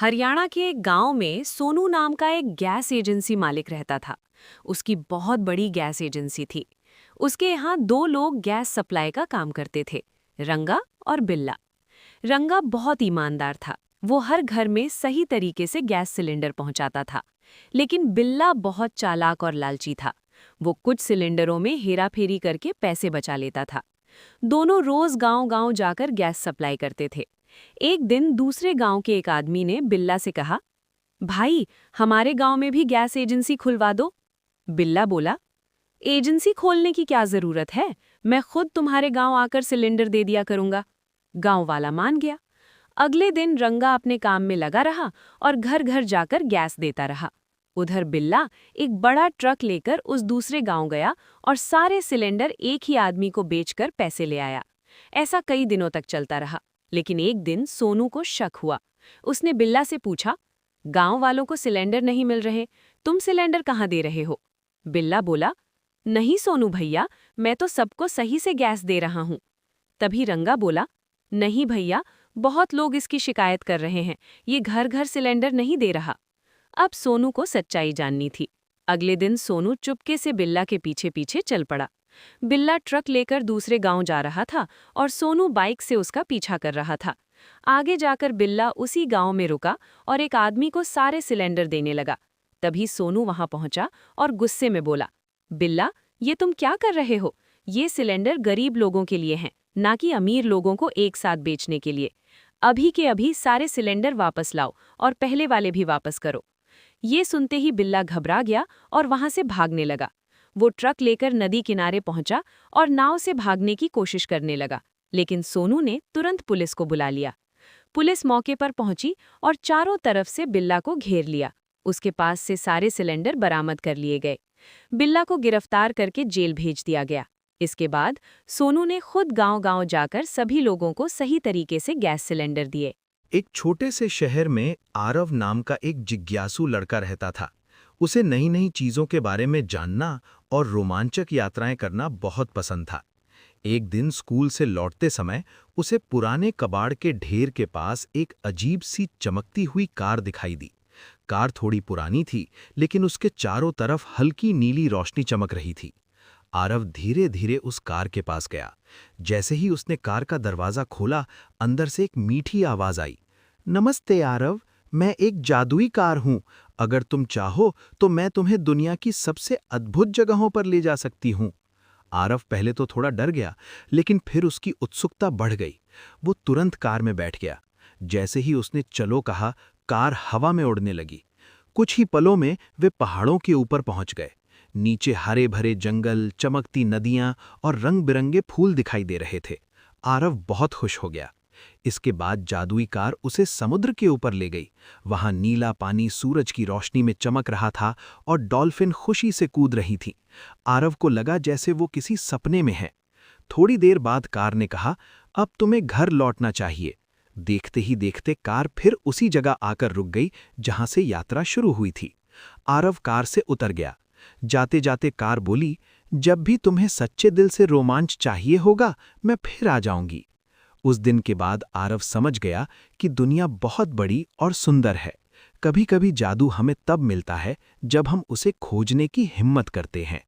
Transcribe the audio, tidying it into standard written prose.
हरियाणा के एक गांव में सोनू नाम का एक गैस एजेंसी मालिक रहता था। उसकी बहुत बड़ी गैस एजेंसी थी। उसके यहाँ दो लोग गैस सप्लाई का काम करते थे, रंगा और बिल्ला। रंगा बहुत ईमानदार था। वो हर घर में सही तरीके से गैस सिलेंडर पहुंचाता था। लेकिन बिल्ला बहुत चालाक और लालची था। वो कुछ सिलेंडरों में हेराफेरी करके पैसे बचा लेता था। दोनों रोज गांव-गांव जाकर गैस सप्लाई करते थे। एक दिन दूसरे गांव के एक आदमी ने बिल्ला से कहा, भाई, हमारे गांव में भी गैस एजेंसी खुलवा दो। बिल्ला बोला, एजेंसी खोलने की क्या जरूरत है, मैं खुद तुम्हारे गांव आकर सिलेंडर दे दिया करूंगा। गांव वाला मान गया। अगले दिन रंगा अपने काम में लगा रहा और घर घर जाकर गैस देता रहा। उधर बिल्ला एक बड़ा ट्रक लेकर उस दूसरे गांव गया और सारे सिलेंडर एक ही आदमी को बेचकर पैसे ले आया। ऐसा कई दिनों तक चलता रहा, लेकिन एक दिन सोनू को शक हुआ। उसने बिल्ला से पूछा, गांव वालों को सिलेंडर नहीं मिल रहे, तुम सिलेंडर कहाँ दे रहे हो? बिल्ला बोला, नहीं सोनू भैया, मैं तो सबको सही से गैस दे रहा हूँ। तभी रंगा बोला, नहीं भैया, बहुत लोग इसकी शिकायत कर रहे हैं, ये घर घर सिलेंडर नहीं दे रहा। अब सोनू को सच्चाई जाननी थी। अगले दिन सोनू चुपके से बिल्ला के पीछे पीछे चल पड़ा। बिल्ला ट्रक लेकर दूसरे गांव जा रहा था और सोनू बाइक से उसका पीछा कर रहा था। आगे जाकर बिल्ला उसी गांव में रुका और एक आदमी को सारे सिलेंडर देने लगा। तभी सोनू वहां पहुंचा और गुस्से में बोला, बिल्ला, ये तुम क्या कर रहे हो? ये सिलेंडर गरीब लोगों के लिए हैं, ना कि अमीर लोगों को एक साथ बेचने के लिए। अभी के अभी सारे सिलेंडर वापस लाओ और पहले वाले भी वापस करो। ये सुनते ही बिल्ला घबरा गया और वहां से भागने लगा। वो ट्रक लेकर नदी किनारे पहुंचा और नाव से भागने की कोशिश करने लगा, लेकिन सोनू ने तुरंत पुलिस को बुला लिया। पुलिस मौके पर पहुंची और चारों तरफ से बिल्ला को घेर लिया। उसके पास से सारे सिलेंडर बरामद कर लिए गए। बिल्ला को गिरफ्तार करके जेल भेज दिया गया। इसके बाद सोनू ने खुद गांव-गांव जाकर सभी लोगों को सही तरीके से गैस सिलेंडर दिए। एक छोटे से शहर में आरव नाम का एक जिज्ञासु लड़का रहता था। उसे नई नई चीजों के बारे में जानना और रोमांचक यात्राएं करना बहुत पसंद था। एक दिन स्कूल से लौटते समय उसे पुराने कबाड़ के ढेर के पास एक अजीब सी चमकती हुई कार दिखाई दी। कार थोड़ी पुरानी थी, लेकिन उसके चारों तरफ हल्की नीली रोशनी चमक रही थी। आरव धीरे धीरे उस कार के पास गया। जैसे ही उसने कार का दरवाजा खोला, अंदर से एक मीठी आवाज आई, नमस्ते आरव, मैं एक जादुई कार हूँ। अगर तुम चाहो तो मैं तुम्हें दुनिया की सबसे अद्भुत जगहों पर ले जा सकती हूँ। आरव पहले तो थोड़ा डर गया, लेकिन फिर उसकी उत्सुकता बढ़ गई। वो तुरंत कार में बैठ गया। जैसे ही उसने चलो कहा, कार हवा में उड़ने लगी। कुछ ही पलों में वे पहाड़ों के ऊपर पहुंच गए। नीचे हरे भरे जंगल, चमकती नदियां और रंग बिरंगे फूल दिखाई दे रहे थे। आरव बहुत खुश हो गया। इसके बाद जादुई कार उसे समुद्र के ऊपर ले गई। वहां नीला पानी सूरज की रोशनी में चमक रहा था और डॉल्फिन खुशी से कूद रही थी। आरव को लगा जैसे वो किसी सपने में है। थोड़ी देर बाद कार ने कहा, अब तुम्हें घर लौटना चाहिए। देखते ही देखते कार फिर उसी जगह आकर रुक गई जहां से यात्रा शुरू हुई थी। आरव कार से उतर गया। जाते जाते कार बोली, जब भी तुम्हें सच्चे दिल से रोमांच चाहिए होगा, मैं फिर आ जाऊंगी। उस दिन के बाद आरव समझ गया कि दुनिया बहुत बड़ी और सुंदर है। कभी-कभी जादू हमें तब मिलता है जब हम उसे खोजने की हिम्मत करते हैं।